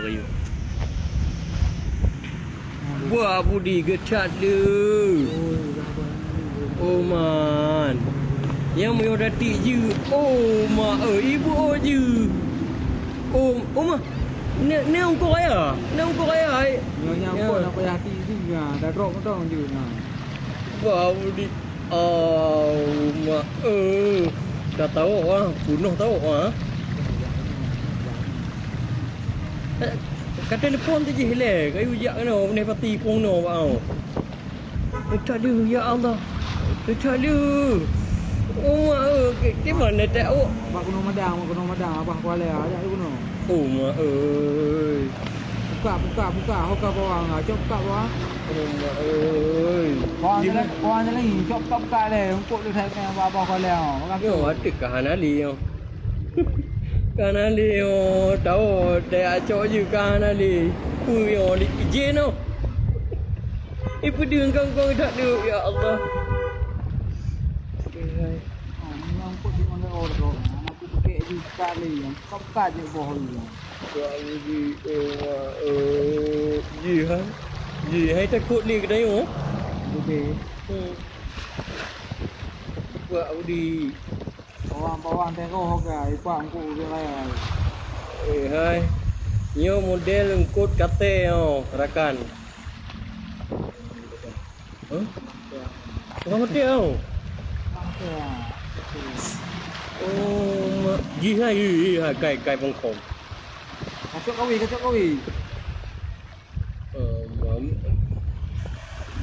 you. Wah, budi gecat dia. Oh man. Yang mau datik je. Oh mak, ibu je. Oh mak. Ni ungkau raya. Ni ungkau raya. Nyonya ungkau nak payah hati juga. Dah drop dong je nah. Wah, budi. Oh mak. Dah tahu ah, bunuh tahu ah. Kat telefon tu je le, kayu jak kena, benda pati pun no bau. Tak ada ya Allah. Tak ada. Oh mak ke mana tak awak? Mak Gunung Madang, abah Kuala ajak dia Gunung. Oh mak oi. Buka, hoka bawang ah, cop buka bawang. Oh mak oi. Bawang je lagi, cop buka le, untuk dia saya abah Kuala. Makan tu. Yo, ada kahan ali yo. Kahan ali yo, tahu dia acok je kahan ali. Yo, di jen no. Ibu dia kau tak ada ya Allah. Yang di mana orang aku pakai je sekali yang buka je bawah ni. Ji hai takut ni kedai oh. Okey. Buat Audi. Bawang teror hoga, ipak aku dia lain. Hai. Nyo model ngkut kate oh, rakan. Kau mati oh. Oh, ji hai kai bongkong. Kacok kawi.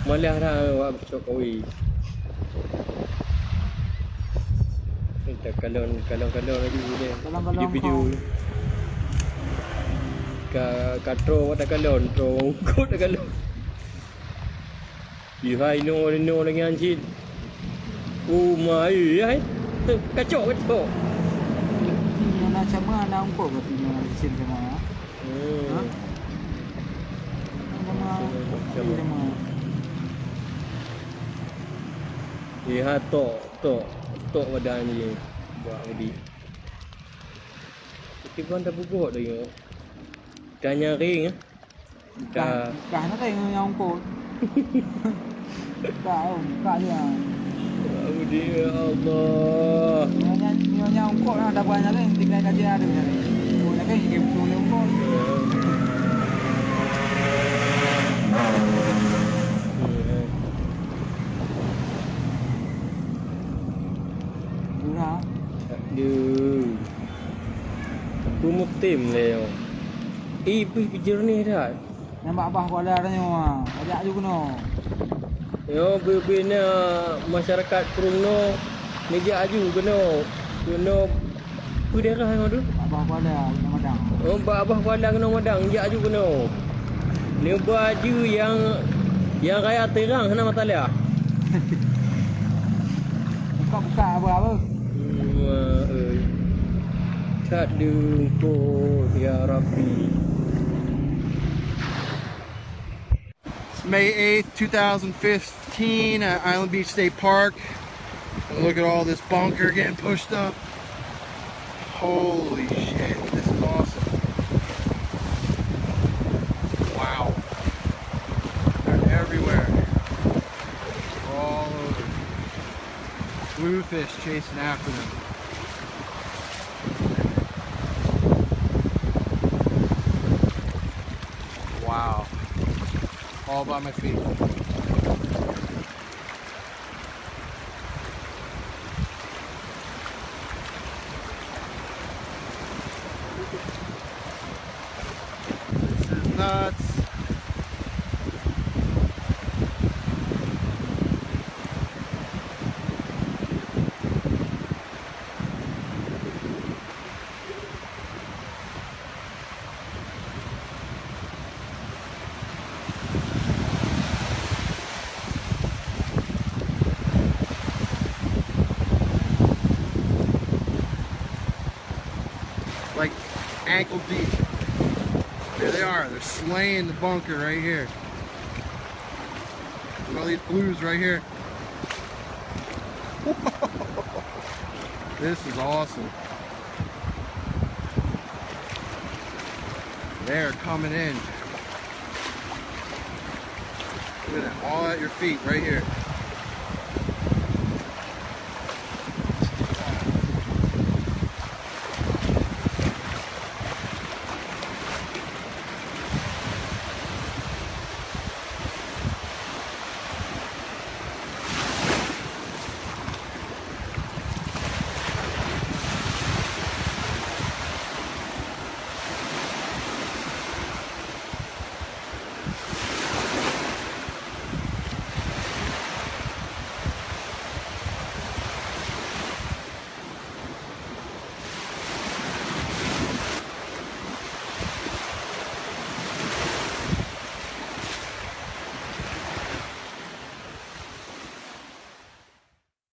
Malah dah awak Jokowi. Kita kalon lagi dia. Video. Katro tak kalon, tro kod tak kalon. Hai no lagi anjing. Oh mai hai. Kacok. Nak sama nak ungkau berarti nak sin sama. Sama. Lihat tok badan ni buat tadi. Kita pun dah bubuh dah yo. Dah nyaring ah. Dah nak yang ungkau. Buka dia. Ya Allah. Nyonya ungkau dah banyak kan tinggal kaji ada ni. Oh nak game tu le ungkau. Aduh. Kumut tim leo. Pergi jernih dah. Nampak abah Kuala dah nyo. Ajak juga no. Yo bebena masyarakat Krueng no. Meja aju kena. Kena apa daerah yang tu? Abah Kuala Gunung Madang. Oh, abah Kuala Gunung Madang, meja aju kena. Ni baju yang raya terang sana matalia. Buka apa? Tak dengkut ya Rabbi. May 8th, 2015 at Island Beach State Park. Look at all this bunker getting pushed up. Holy shit, this is awesome. Wow. They're everywhere. All over. Bluefish chasing after them. Wow. All by my feet. This is nuts. Like ankle deep. There they are. They're slaying the bunker right here. All these blues right here. This is awesome. They're coming in. Look at that, all at your feet right here.